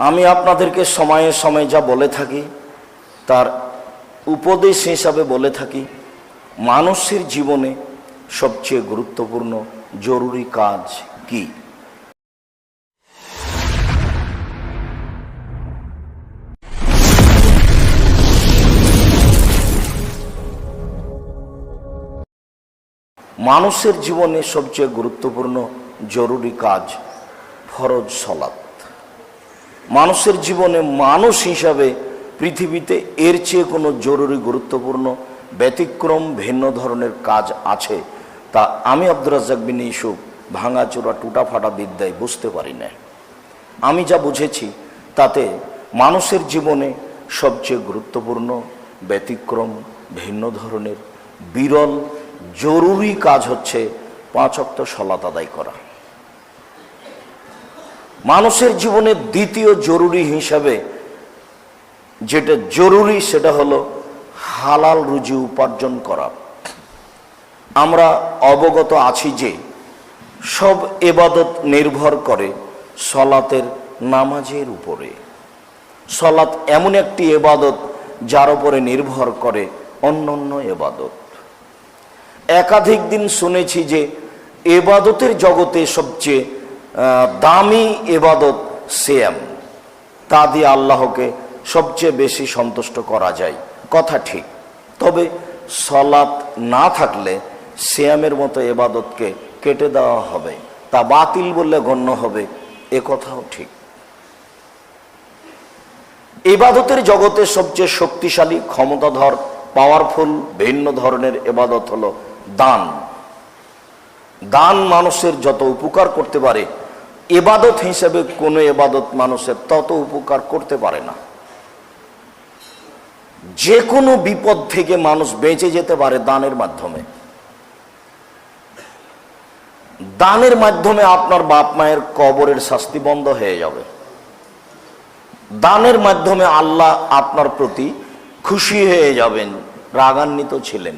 আমি আপনাদেরকে সময়ে সময়ে যা বলে থাকি তার উপদেশ হিসাবে বলে থাকি, মানুষের জীবনে সবচেয়ে গুরুত্বপূর্ণ জরুরি কাজ কি? মানুষের জীবনে সবচেয়ে গুরুত্বপূর্ণ জরুরি কাজ ফরজ সালাত। মানুষের জীবনে মানুষ হিসাবে পৃথিবীতে এর চেয়ে কোনো জরুরি গুরুত্বপূর্ণ ব্যতিক্রম ভিন্ন ধরনের কাজ আছে তা আমি আব্দুর রাজ্জাক বিন ইউসুফ ভাঙাচোরা টুটাফাটা বিদ্যায় বুঝতে পারি না। আমি যা বুঝেছি তাতে মানুষের জীবনে সবচেয়ে গুরুত্বপূর্ণ ব্যতিক্রম ভিন্ন ধরনের বিরল জরুরি কাজ হচ্ছে 5 ওয়াক্ত সালাত আদায় করা। মানুষের জীবনে দ্বিতীয় জরুরি হিসাবে যেটা জরুরি সেটা হলো হালাল রুজি উপার্জন করা। আমরা অবগত আছি যে সব ইবাদত নির্ভর করে সালাতের নামাজের উপরে। সালাত এমন একটি ইবাদত যার উপরে নির্ভর করে অন্যান্য ইবাদত। একাধিক দিন শুনেছি যে ইবাদতের জগতে সবচেয়ে দামি ইবাদত সিয়াম, তা দিয়ে আল্লাহকে সবচেয়ে বেশি সন্তুষ্ট করা যায়। কথা ঠিক, তবে সালাত না থাকলে সিয়ামের মতো ইবাদতকে কেটে দেওয়া হবে, তা বাতিল বললে গণ্য হবে, এ কথাও ঠিক। ইবাদতের জগতে সবচেয়ে শক্তিশালী, ক্ষমতাধর, পাওয়ারফুল ভিন্ন ধরনের ইবাদত হলো দান। দান মানুষের যত উপকার করতে পারে, ইবাদত হিসেবে কোনো ইবাদত মানুষের তত উপকার করতে পারে না। যে কোনো বিপদ থেকে মানুষ বেঁচে যেতে পারে দানের মাধ্যমে। দানের মাধ্যমে আপনার বাপ মায়ের কবরের শাস্তি বন্ধ হয়ে যাবে। দানের মাধ্যমে আল্লাহ আপনার প্রতি খুশি হয়ে যাবেন, রাগান্বিত ছিলেন।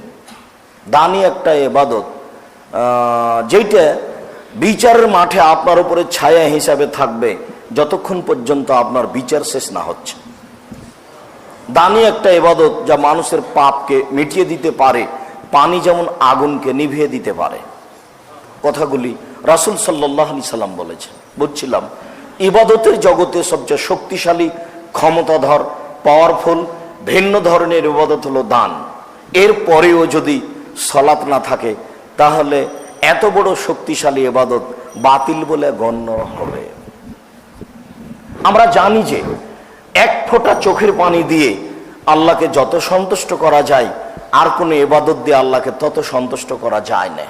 দানই একটা ইবাদত যেটা বিচারের মাঠে আপনার উপরে ছায়া হিসাবে থাকবে যতক্ষণ পর্যন্ত আপনার বিচার শেষ না হচ্ছে। দানই একটা ইবাদত যা মানুষের পাপকে মিটিয়ে দিতে পারে, পানি যেমন আগুনকে নিভিয়ে দিতে পারে। কথাগুলি রাসূল সাল্লাল্লাহু আলাইহি সাল্লাম বলেছেন। বলছিলাম ইবাদতের জগতে সবচেয়ে শক্তিশালী, ক্ষমতাধর, পাওয়ারফুল ভিন্ন ধরনের ইবাদত হলো দান। এর পরেও যদি সালাত না থাকে তাহলে এত বড় শক্তিশালী ইবাদত বাতিল বলে গণ্য হবে। আমরা জানি যে এক ফোঁটা চোখের পানি দিয়ে আল্লাহকে যত সন্তুষ্ট করা যায় আর কোনো ইবাদত দিয়ে আল্লাহকে তত সন্তুষ্ট করা যায় না।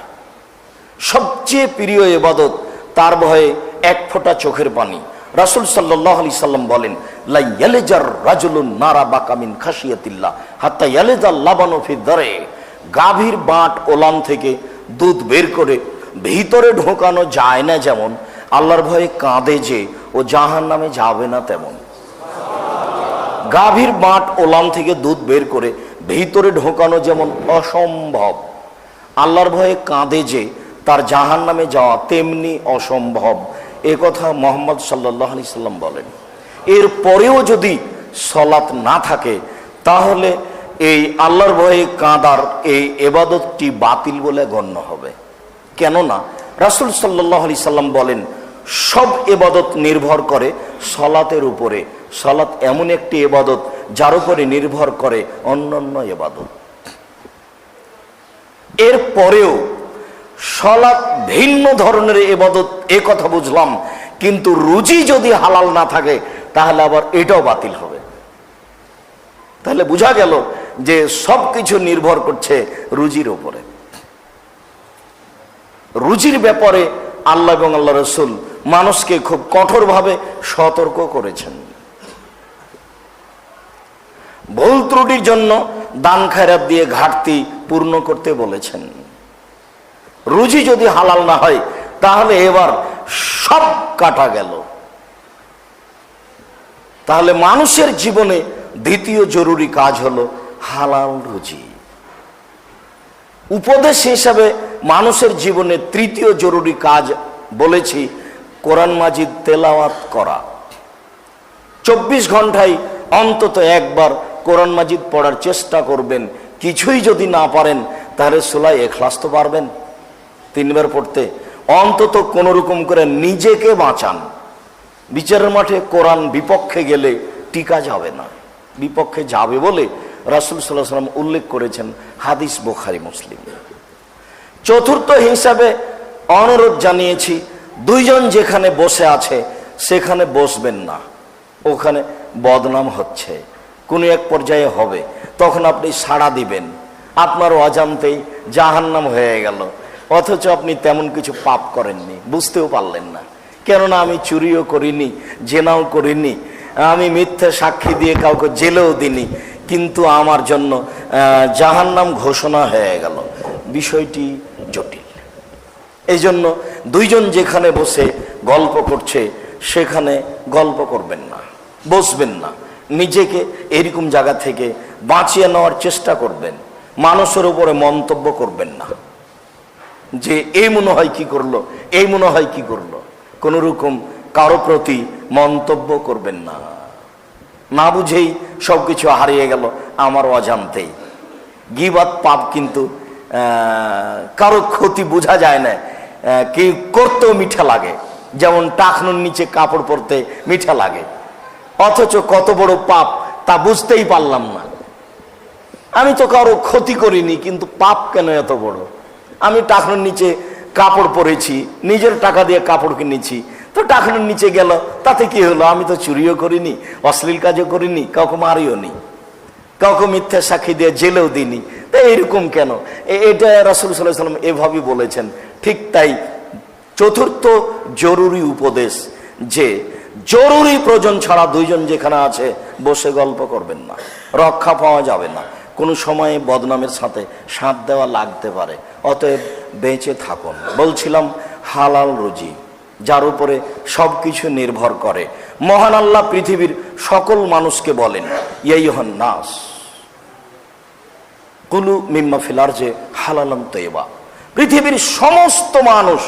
সবচেয়ে প্রিয় ইবাদত তার ভয়ে এক ফোঁটা চোখের পানি। রাসূল সাল্লাল্লাহু আলাইহি সাল্লাম বলেন, লা ইয়ালিজার রাজুলুন নারা বাকা মিন খাশিয়াতিল্লাহ হাত্তা ইয়ালিজাল লাবানু ফি দারে। গাভীর বাট ওলান থেকে দুধ বের করে ভিতরে ঢোকানো যায় না যেমন, আল্লাহর ভয়ে কাঁদে যে ও জাহান্নামে যাবে না তেমন। গাভীর বাট ওলান থেকে দুধ বের করে ভিতরে ঢোকানো যেমন অসম্ভব, আল্লাহর ভয়ে কাঁদে যে তার জাহান্নামে যাওয়া তেমনি অসম্ভব। এ কথা মুহাম্মদ সাল্লাল্লাহু আলাইহি সাল্লাম বলেন। এর পরেও যদি সালাত না থাকে তাহলে এই আল্লাহর ভয়ে কাঁদার এই ইবাদতটি বাতিল বলে গণ্য হবে। কেননা রাসূল সাল্লাল্লাহু আলাইহি সাল্লাম বলেন, সব ইবাদত নির্ভর করে সালাতের উপরে। সালাত এমন একটি ইবাদত যার উপরে নির্ভর করে অন্যান্য ইবাদত। এর পরেও সালাত ভিন্ন ধরনের ইবাদত, এ কথা বুঝলাম, কিন্তু রুজি যদি হালাল না থাকে তাহলে আবার এটাও বাতিল হবে। তাহলে বোঝা গেল যে সবকিছু নির্ভর করছে রুজির উপরে। রুজির ব্যাপারে আল্লাহ এবং আল্লাহ রাসূল মানুষকে খুব কঠোরভাবে সতর্ক করেছেন। ভুল ত্রুটির জন্য দান খায়রাত দিয়ে ঘাটতি পূর্ণ করতে বলেছেন। রুজি যদি হালাল না হয় তাহলে এবার সব কাটা গেল। তাহলে মানুষের জীবনে দ্বিতীয় জরুরি কাজ হলো হালাল রুজি। উপদেশ হিসাবে মানুষের জীবনে তৃতীয় জরুরি কাজ বলেছি কোরআন মাজিদ তেলাওয়াত করা। 24 ঘন্টায় অন্তত একবার কোরআন মাজিদ পড়ার চেষ্টা করবেন। কিছুই যদি না পারেন তাহলে সূরা ইখলাস তো পারবেন 3 বার পড়তে। অন্তত কোন রকম করে নিজেকে বাঁচান। বিচারের মাঠে কোরআন বিপক্ষে গেলে টিকা যাবে না। বিপক্ষে যাবে বলে রাসূল সাল্লাল্লাহু আলাইহি ওয়াসাল্লাম উল্লেখ করেছেন, হাদিস বুখারী মুসলিম। চতুর্থ হিসাবে অনুরোধ জানিয়েছি, দুইজন যেখানে বসে আছে সেখানে বসবেন না। ওখানে বদনাম হচ্ছে, কোনো এক পর্যায়ে হবে, তখন আপনি সাড়া দিবেন, আপনার অজান্তেই জাহান্নাম হয়ে গেল। অথচ আপনি তেমন কিছু পাপ করেননি, বুঝতেও পারলেন না। কেননা আমি চুরিও করিনি, জেনাও করিনি, আমি মিথ্যে সাক্ষী দিয়ে কাউকে জেলেও দিনি, কিন্তু আমার জন্য জাহান্নাম ঘোষণা হয়ে গেল। বিষয়টি জটিল। এই জন্য দুইজন যেখানে বসে গল্প করছে সেখানে গল্প করবেন না, বসবেন না। নিজেকে এরকম জায়গা থেকে বাঁচিয়ে নেওয়ার চেষ্টা করবেন। মানুষের উপরে মন্তব্য করবেন না যে এই মনে হয় কি করলো, এই মনে হয় কি করলো। কোন রকম কারো প্রতি মন্তব্য করবেন না। না বুঝেই সবকিছু হারিয়ে গেল আমার অজান্তেই। গীবাত পাপ, কিন্তু কারো ক্ষতি বোঝা যায় না, কি করতেও মিঠা লাগে। যেমন টাকনুর নিচে কাপড় পরতে মিঠা লাগে, অথচ কত বড় পাপ তা বুঝতেই পারলাম না। আমি তো কারো ক্ষতি করিনি, কিন্তু পাপ কেন এত বড়? আমি টাকনুর নিচে কাপড় পরেছি, নিজের টাকা দিয়ে কাপড় কিনেছি, তো টাকনুর নিচে গেল, তাতে কি হলো? আমি তো চুরিও করিনি, অশ্লীল কাজও করিনি, কাউকে মারিও নি, কাউকে মিথ্যা সাক্ষী দিয়ে জেলেও দিইনি। তো এইরকম কেন? এটা রাসূল সাল্লাল্লাহু আলাইহি ওয়াসাল্লাম এভাবেই বলেছেন। ঠিক তাই চতুর্থ জরুরি উপদেশ যে জরুরি প্রয়োজন ছাড়া দুইজন যেখানে আছে বসে গল্প করবেন না, রক্ষা পাওয়া যাবে না। কোনো সময়ে বদনামের সাথে সাথ দেওয়া লাগতে পারে, অতএব বেঁচে থাকুন। বলছিলাম হালাল রুজি, যার উপরে সব কিছু নির্ভর করে। মহান আল্লাহ পৃথিবীর সকল মানুষকে বলেন, ইয়া আইয়ুহান নাস কুলু মিম্মা ফিল আরজি হালালান তাইয়্যিবা। পৃথিবীর সমস্ত মানুষ,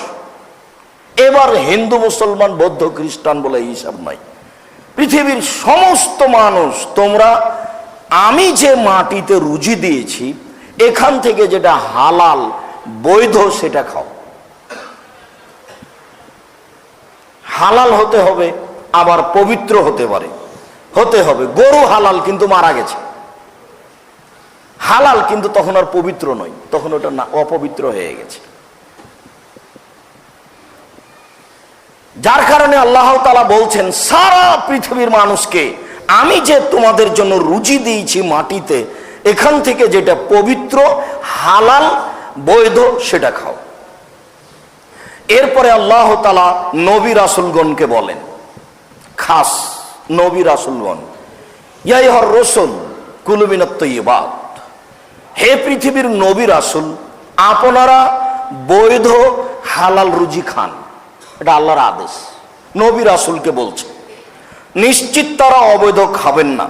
এবার হিন্দু মুসলমান বৌদ্ধ খ্রিস্টান বলে হিসাব নাই, পৃথিবীর সমস্ত মানুষ, তোমরা আমি যে মাটিতে রুজি দিয়েছি এখান থেকে যেটা হালাল বৈধ সেটা খাও। হালাল হতে হবে, আবার পবিত্র হতে পারে, হতে হবে। গরু হালাল কিন্তু মারা গেছে, হালাল কিন্তু তখন আর পবিত্র নয়, তখন ওটা না অপবিত্র হয়ে গেছে। যার কারণে আল্লাহ তাআলা বলছেন সারা পৃথিবীর মানুষকে আমি যে তোমাদের জন্য রুজি দিয়েছি মাটিতে, এখান থেকে যেটা পবিত্র হালাল বৈধ সেটা খাও। এরপরে আল্লাহ তাআলা নবী রাসূলগণকে বলেন, খাস নবী রাসূলগণ, ইয়া আইয়ুহার রাসূল কুলু মিনাত তাইয়্যিবাত, হে পৃথিবীর নবী রাসূল আপনারা বৈধ হালাল রুজি খান। এটা আল্লাহর আদেশ, নবী রাসূলকে বলছে। নিশ্চিত তারা অবৈধ খাবেন না।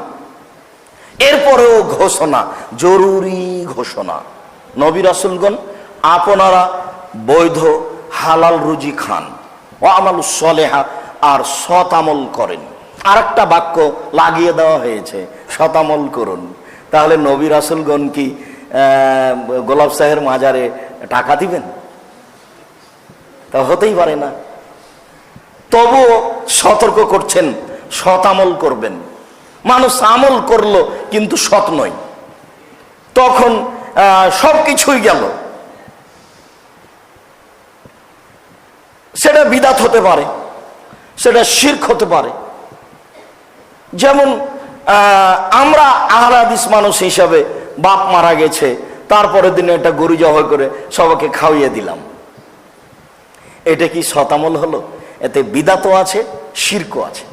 এরপরেও ঘোষণা, জরুরি ঘোষণা, নবী রাসূলগণ আপনারা বৈধ হালাল রুজি খান, ও আমালুস সলিহা, আর সৎ আমল করেন। আরেকটা বাক্য লাগিয়ে দেওয়া হয়েছে, সৎ আমল করুন। তাহলে নবী রাসূলগণ কি গোলাপ সাহের মাজারে টাকা দিবেন? তা হতেই পারে না। তবুও সতর্ক করছেন, সৎ আমল করবেন। মানুষ আমল করলো কিন্তু সৎ নয়, তখন সবকিছুই গেল। সেটা বিদআত হতে পারে, সেটা শিরক হতে পারে। যেমন আমরা আহলে হাদিস মানুষ হিসাবে বাপ মারা গেছে, তারপরের দিনে একটা গরু জবাই করে সবাইকে খাওয়িয়ে দিলাম, এটা কি সৎ আমল হলো? এতে বিদআতও আছে, শিরকও আছে।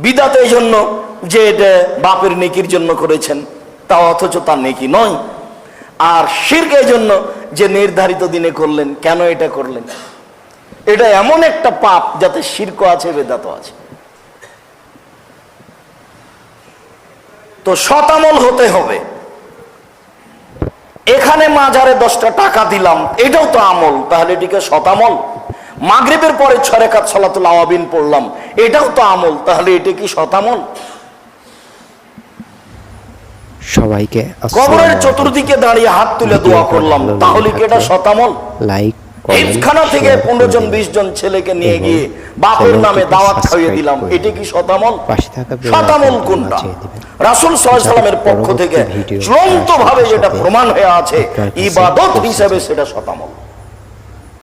বিদআত এই জন্য যে এটা বাপের নেকির জন্য করেছেন, তা অথচ তার নেকি নয়। আর শিরক এই জন্য যে নির্ধারিত দিনে করলেন, কেন এটা করলেন? এটা এমন একটা পাপ যাতে শিরকও আছে, বিদআতও আছে। তো সৎ আমল হতে হবে। এখানে মাজারে 10টা টাকা দিলাম, এটাও তো আমল, তাহলে এটিকে সৎ আমল। মাগরিবের পরে 6 রাকাত সালাতুল আওয়াবিন পড়লাম, এটাও তো আমল, তাহলে এটা কি শতামল? সবাইকে কবরের চতুর্দিকে দাঁড়িয়ে হাত তুলে দোয়া করলাম, তাহলে কি এটা শতামল? লাইক হিফখানা থেকে 15 জন 20 জন ছেলেকে নিয়ে গিয়ে বাপের নামে দাওয়াত খাইয়ে দিলাম, এটা কি শতামল? শতামল কোনটা? রাসূল সাল্লাল্লাহু আলাইহি ওয়াসাল্লামের পক্ষ থেকে চূড়ান্ত ভাবে যেটা প্রমাণ হয়ে আছে ইবাদত হিসেবে, সেটা শতামল।